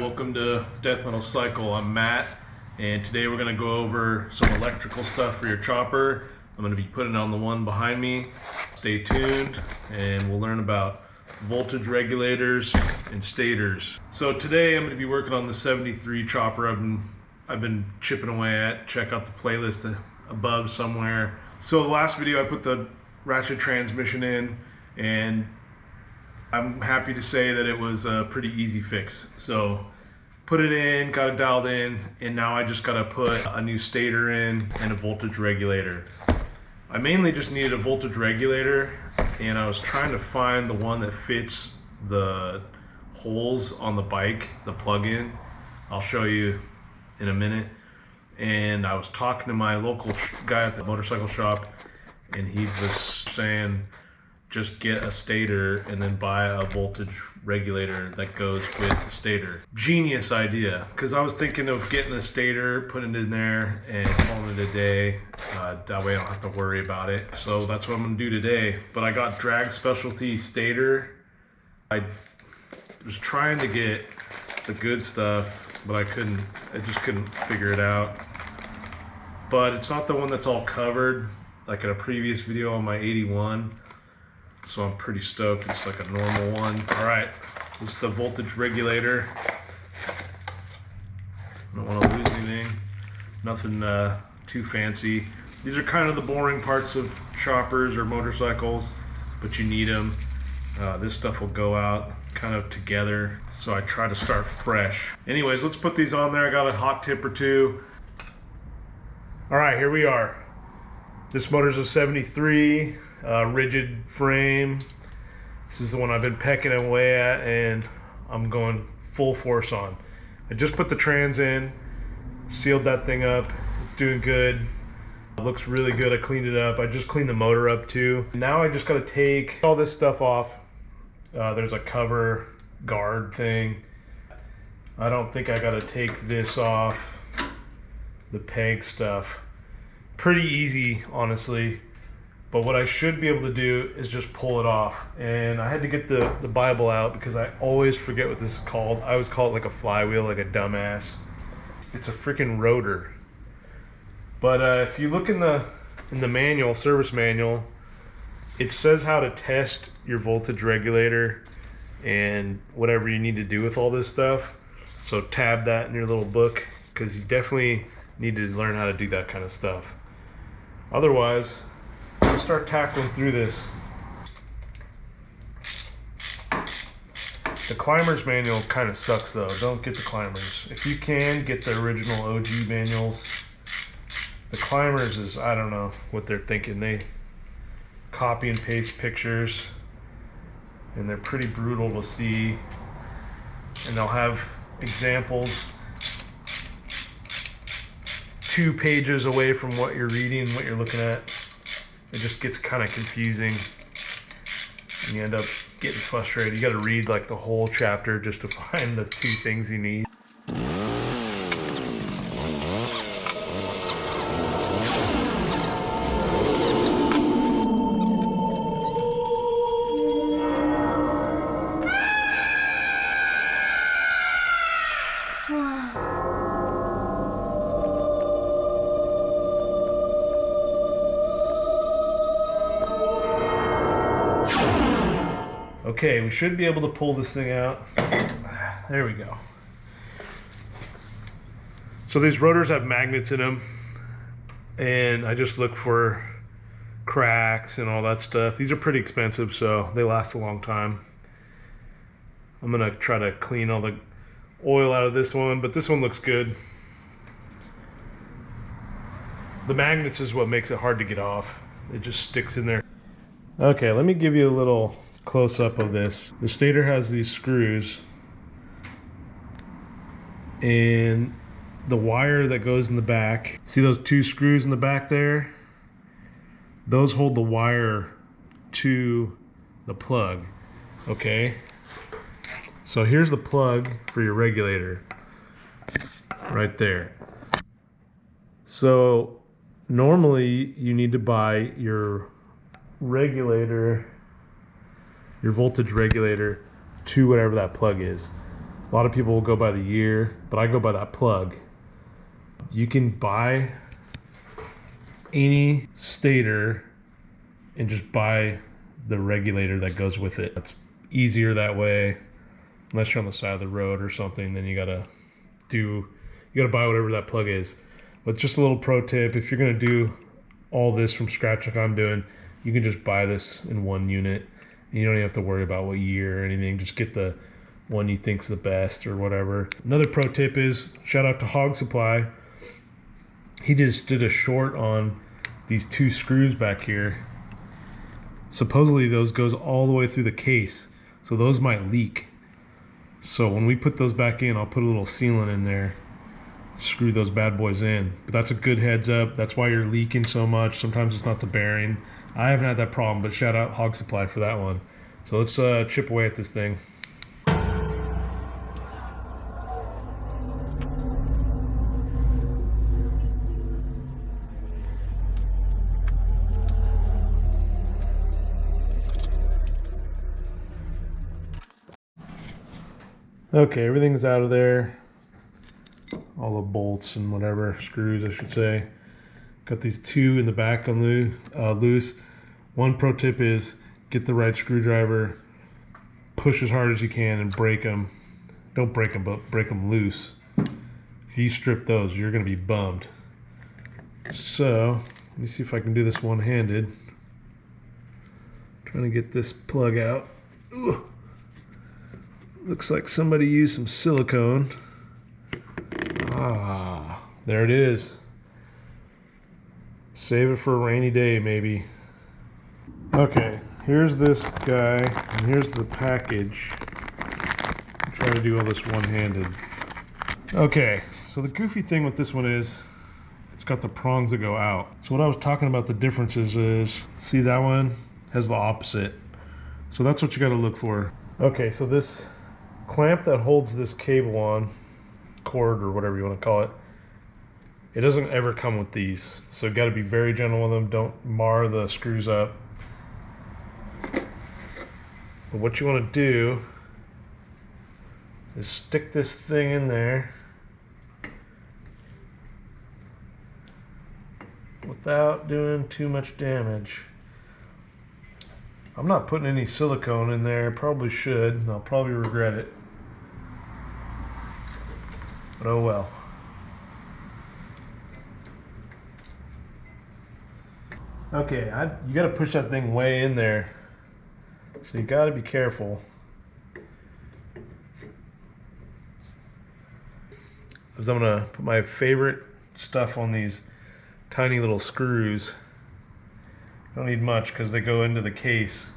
welcome to Death Metal Cycle. I'm Matt, and today we're going to go over some electrical stuff for your chopper. I'm going to be putting on the one behind me. Stay tuned, and we'll learn about voltage regulators and stators. So today I'm going to be working on the 73 chopper I've been chipping away at. Check out the playlist above somewhere. So the last video I put the ratchet transmission in, and I'm happy to say that it was a pretty easy fix. So put it in, got it dialed in, and now I just got to put a new stator in and a voltage regulator. I mainly just needed a voltage regulator, and I was trying to find the one that fits the holes on the bike, the plug-in. I'll show you in a minute. And I was talking to my local guy at the motorcycle shop, and he was saying just get a stator and then buy a voltage regulator that goes with the stator. Genius idea, because I was thinking of getting a stator, putting it in there, and calling it a day. That way I don't have to worry about it. So that's what I'm gonna do today. But I got Drag Specialty stator. I was trying to get the good stuff, but I just couldn't figure it out. But it's not the one that's all covered, like in a previous video on my 81. So I'm pretty stoked. It's like a normal one. All right, this is the voltage regulator. I don't want to lose anything. Nothing too fancy. These are kind of the boring parts of choppers or motorcycles, but you need them. This stuff will go out kind of together, so I try to start fresh. Anyways, let's put these on there. I got a hot tip or two. All right, here we are. This motor's a 73, rigid frame. This is the one I've been pecking away at, and I'm going full force on. I just put the trans in, sealed that thing up. It's doing good. It looks really good. I cleaned it up. I just cleaned the motor up too. Now I just gotta take all this stuff off. There's a cover guard thing. I don't think I gotta take this off. The peg stuff. Pretty easy, honestly, but what I should be able to do is just pull it off. And I had to get the Bible out because I always forget what this is called. I always call it like a flywheel, like a dumbass. It's a freaking rotor. But if you look in the manual, service manual, it says how to test your voltage regulator and whatever you need to do with all this stuff. So tab that in your little book, because you definitely need to learn how to do that kind of stuff. Otherwise, we'll start tackling through this. The Climber's manual kind of sucks though. Don't get the Climber's. If you can, get the original OG manuals. The Climber's is, I don't know what they're thinking. They copy and paste pictures, and they're pretty brutal to see. And they'll have examples 2 pages away from what you're reading, what you're looking at. It just gets kind of confusing, and you end up getting frustrated. You got to read like the whole chapter just to find the 2 things you need. Okay, we should be able to pull this thing out. There we go. So these rotors have magnets in them, and I just look for cracks and all that stuff. These are pretty expensive, so they last a long time. I'm gonna try to clean all the oil out of this one, but this one looks good. The magnets is what makes it hard to get off. It just sticks in there. Okay, let me give you a little close-up of this. The stator has these screws, and the wire that goes in the back, see those 2 screws in the back there? Those hold the wire to the plug. Okay, so here's the plug for your regulator right there. So normally you need to buy your regulator, your voltage regulator, to whatever that plug is. A lot of people will go by the year, but I go by that plug. You can buy any stator and just buy the regulator that goes with it. It's easier that way, unless you're on the side of the road or something, then you gotta buy whatever that plug is. But just a little pro tip, if you're gonna do all this from scratch like I'm doing, you can just buy this in one unit. You don't even have to worry about what year or anything. Just get the one you think's the best or whatever. Another pro tip is, shout out to Hog Supply. He just did a short on these 2 screws back here. Supposedly those goes all the way through the case, so those might leak. So when we put those back in, I'll put a little sealant in there, screw those bad boys in. But that's a good heads up. That's why you're leaking so much. Sometimes it's not the bearing. I haven't had that problem, but shout out Hog Supply for that one. So let's chip away at this thing. Okay, everything's out of there. All the bolts and whatever, screws I should say. Got these 2 in the back on loose. One pro tip is get the right screwdriver, push as hard as you can and break them. Don't break them, but break them loose. If you strip those, you're gonna be bummed. So, let me see if I can do this one-handed. Trying to get this plug out. Ooh. Looks like somebody used some silicone. Ah, there it is. Save it for a rainy day, maybe. Okay, here's this guy, and here's the package. I'll try to do all this one-handed. Okay, so the goofy thing with this one is, it's got the prongs that go out. So what I was talking about the differences is, see that one has the opposite. So that's what you gotta look for. Okay, so this clamp that holds this cable on, cord or whatever you want to call it, it doesn't ever come with these, so you got to be very gentle with them. Don't mar the screws up. But what you want to do is stick this thing in there without doing too much damage. I'm not putting any silicone in there. Probably should, and I'll probably regret it. But oh well. Okay, you got to push that thing way in there. So you got to be careful. Because I'm going to put my favorite stuff on these tiny little screws. Don't need much because they go into the case.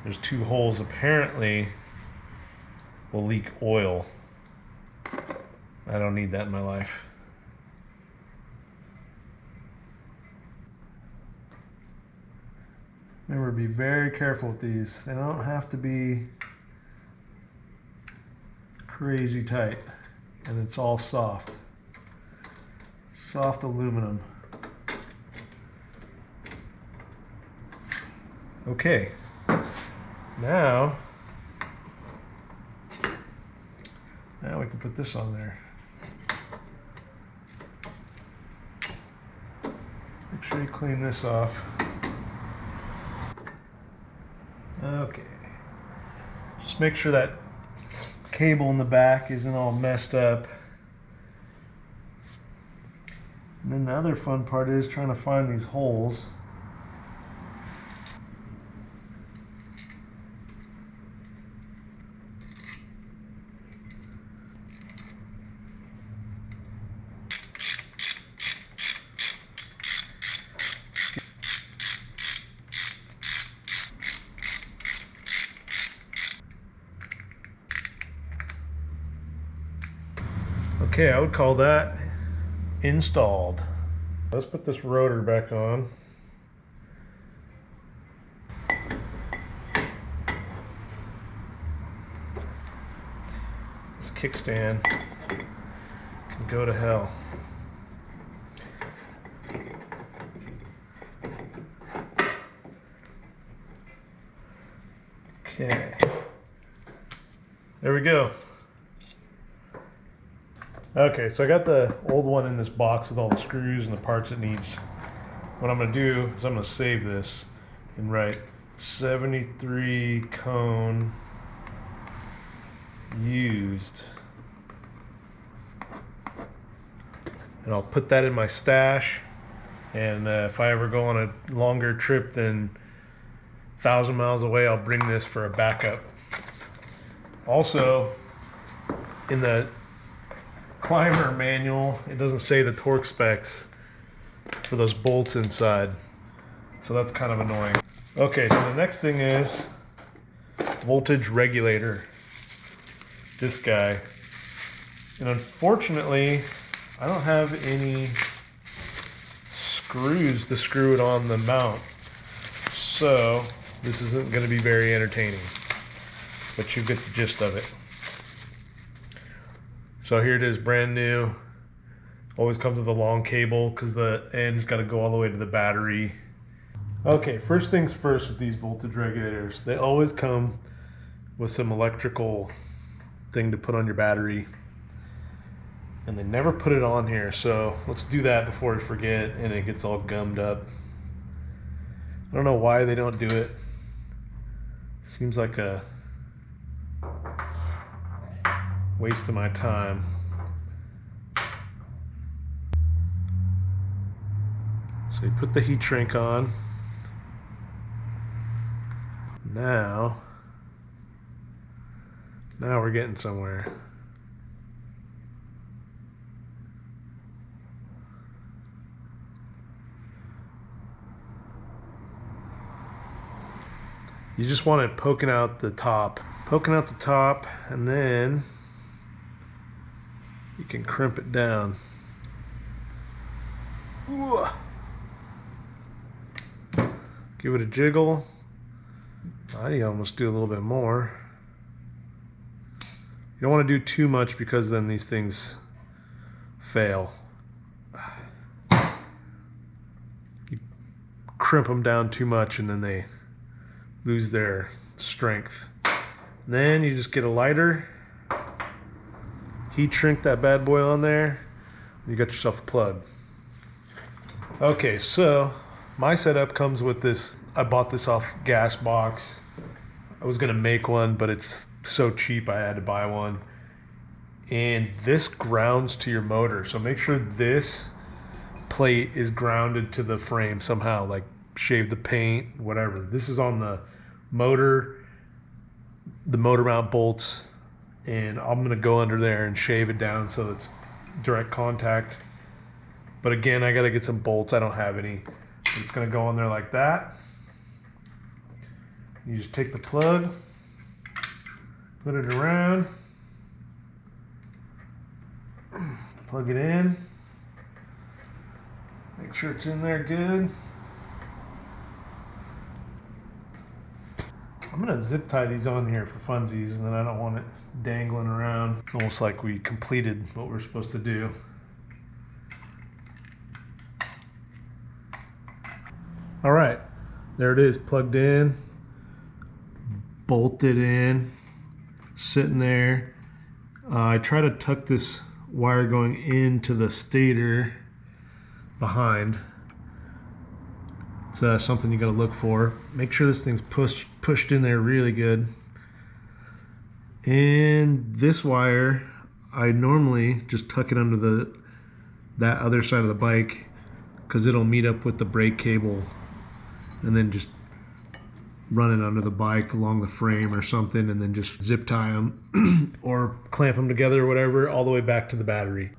There's 2 holes apparently will leak oil. I don't need that in my life. Remember, be very careful with these. They don't have to be crazy tight, and it's all soft. Soft aluminum. Okay, now we can put this on there. Make sure you clean this off. Okay, just make sure that cable in the back isn't all messed up. And then the other fun part is trying to find these holes. Okay, I would call that installed. Let's put this rotor back on. This kickstand can go to hell. Okay, there we go. Okay, so I got the old one in this box with all the screws and the parts it needs. What I'm gonna do is I'm gonna save this and write 73 cone used. And I'll put that in my stash. And if I ever go on a longer trip than 1,000 miles away, I'll bring this for a backup. Also, in the climber manual, it doesn't say the torque specs for those bolts inside. So that's kind of annoying. Okay, so the next thing is voltage regulator. This guy. And unfortunately, I don't have any screws to screw it on the mount. So this isn't going to be very entertaining, but you get the gist of it. So here it is, brand new. Always comes with a long cable because the end's got to go all the way to the battery. Okay, first things first with these voltage regulators. They always come with some electrical thing to put on your battery. And they never put it on here, so let's do that before I forget and it gets all gummed up. I don't know why they don't do it. Seems like a waste of my time. So you put the heat shrink on. Now we're getting somewhere. You just want it poking out the top. And then you can crimp it down. Ooh. Give it a jiggle. I almost do a little bit more. You don't want to do too much because then these things fail. You crimp them down too much and then they lose their strength. And then you just get a lighter, heat shrink that bad boy on there, and you got yourself a plug. Okay, so my setup comes with this. I bought this off Gas Box. I was gonna make one, but it's so cheap I had to buy one. And this grounds to your motor, so make sure this plate is grounded to the frame somehow, like shave the paint, whatever. This is on the motor mount bolts, and I'm gonna go under there and shave it down so it's direct contact. But again, I gotta get some bolts. I don't have any. It's gonna go on there like that. You just take the plug, put it around, plug it in, make sure it's in there good. I'm gonna zip tie these on here for funsies, and then I don't want it dangling around. It's almost like we completed what we're supposed to do. All right, there it is, plugged in, bolted in, sitting there. I try to tuck this wire going into the stator behind. It's something you got to look for. Make sure this thing's pushed in there really good. And this wire, I normally just tuck it under that other side of the bike because it'll meet up with the brake cable, and then just run it under the bike along the frame or something, and then just zip tie them or clamp them together or whatever all the way back to the battery.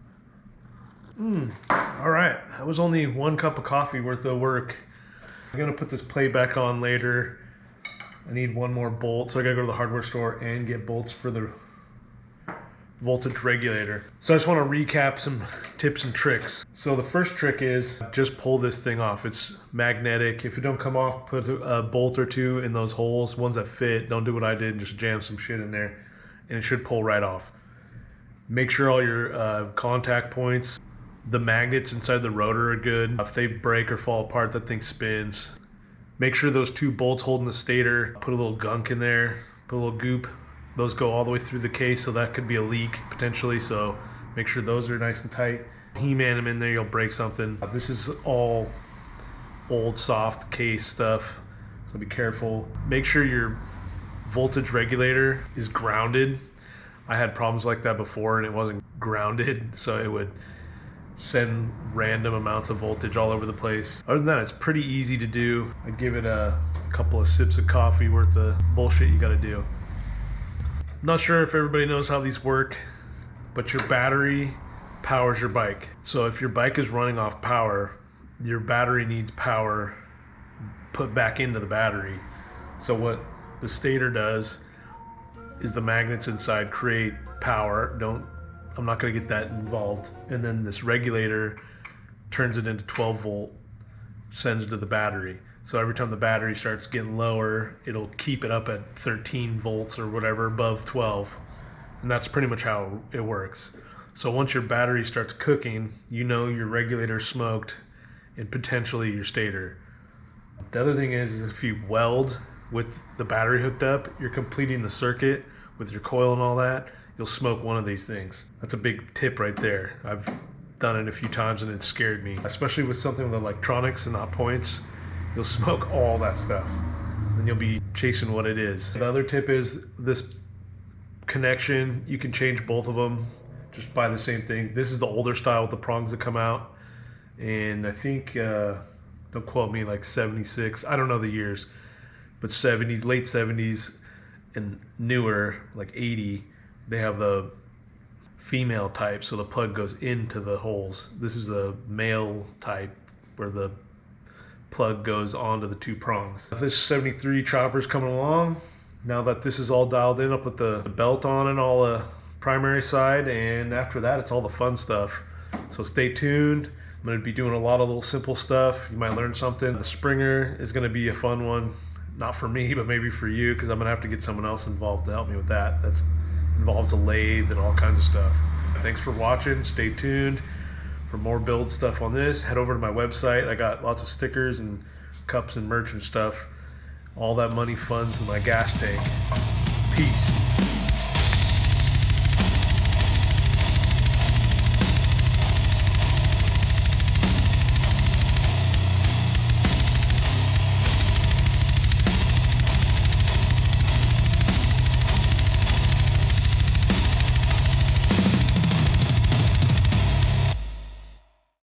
All right, that was only 1 cup of coffee worth of work. I'm gonna put this plate back on later. I need 1 more bolt, so I gotta go to the hardware store and get bolts for the voltage regulator. So I just want to recap some tips and tricks. So the first trick is just pull this thing off. It's magnetic. If it don't come off, put a bolt or 2 in those holes, ones that fit. Don't do what I did and just jam some shit in there, and it should pull right off. Make sure all your contact points, the magnets inside the rotor are good. If they break or fall apart, that thing spins. Make sure those 2 bolts holding the stator, put a little gunk in there, put a little goop. Those go all the way through the case, so that could be a leak potentially, so Make sure those are nice and tight. He-man them in there, you'll break something. This is all old soft case stuff, so be careful. Make sure your voltage regulator is grounded. I had problems like that before and it wasn't grounded, so it would send random amounts of voltage all over the place. Other than that, it's pretty easy to do. I'd give it a couple of sips of coffee worth of bullshit you gotta do. I'm not sure if everybody knows how these work, but your battery powers your bike. So if your bike is running off power, your battery needs power put back into the battery. So what the stator does is the magnets inside create power. I'm not gonna get that involved. And then this regulator turns it into 12 volt, sends it to the battery. So every time the battery starts getting lower, it'll keep it up at 13 volts or whatever above 12. And that's pretty much how it works. So once your battery starts cooking, you know your regulator's smoked and potentially your stator. The other thing is if you weld with the battery hooked up, you're completing the circuit with your coil and all that, you'll smoke one of these things. That's a big tip right there. I've done it a few times and it scared me, especially with something with electronics and not points. You'll smoke all that stuff and you'll be chasing what it is. The other tip is this connection, you can change both of them just by the same thing. This is the older style with the prongs that come out, and I think don't quote me, like 76, I don't know the years, but 70s, late 70s and newer, like 80, they have the female type, so the plug goes into the holes. This is the male type where the plug goes onto the two prongs. This 73 chopper's coming along. Now that this is all dialed in, I'll put the belt on and all the primary side, and after that it's all the fun stuff. So stay tuned. I'm going to be doing a lot of little simple stuff. You might learn something. The Springer is going to be a fun one. Not for me, but maybe for you, because I'm going to have to get someone else involved to help me with that. That involves a lathe and all kinds of stuff. Thanks for watching. Stay tuned for more build stuff on this. Head over to my website. I got lots of stickers and cups and merch and stuff. All that money funds my gas tank. Peace.